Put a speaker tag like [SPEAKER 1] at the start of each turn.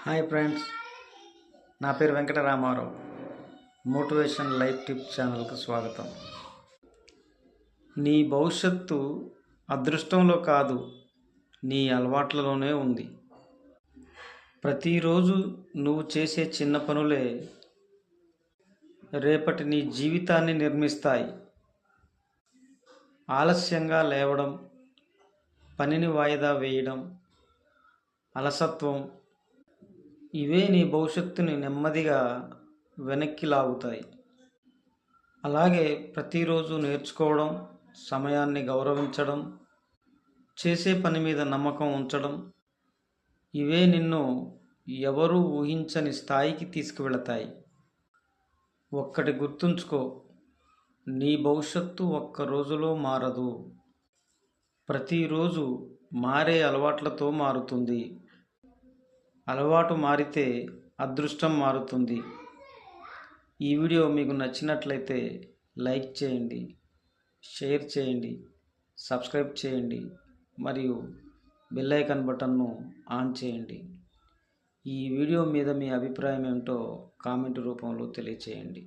[SPEAKER 1] Hi friends, నా పేరు Venkataramarao. Motivation life tip ఛానల్కు స్వాగతం. నీ భవిష్యత్తు అదృష్టంలో కాదు, నీ అలవాట్లలోనే ఉంది. ప్రతిరోజు నువ్వు చేసే చిన్న పనులే రేపటి నీ జీవితాన్ని నిర్మిస్తాయి. ఆలస్యంగా లేవడం, పనిని వాయిదా వేయడం, అలసత్వం ఇవే నీ భవిష్యత్తుని నెమ్మదిగా వెనక్కి లాగుతాయి. అలాగే ప్రతిరోజు నేర్చుకోవడం, సమయాన్ని గౌరవించడం, చేసే పని మీద నమ్మకం ఉంచడం ఇవే నిన్ను ఎవరూ ఊహించని స్థాయికి తీసుకువెళతాయి. ఒక్కటి గుర్తుంచుకో, నీ భవిష్యత్తు ఒక్క రోజులో మారదు. ప్రతిరోజు మారే అలవాట్లతో మారుతుంది. అలవాటు మారితే అదృష్టం మారుతుంది. ఈ వీడియో మీకు నచ్చినట్లయితే లైక్ చేయండి, షేర్ చేయండి, సబ్స్క్రైబ్ చేయండి మరియు బెల్ ఐకాన్ బటన్ను ఆన్ చేయండి. ఈ వీడియో మీద మీ అభిప్రాయం ఏమిటో కామెంట్ రూపంలో తెలియచేయండి.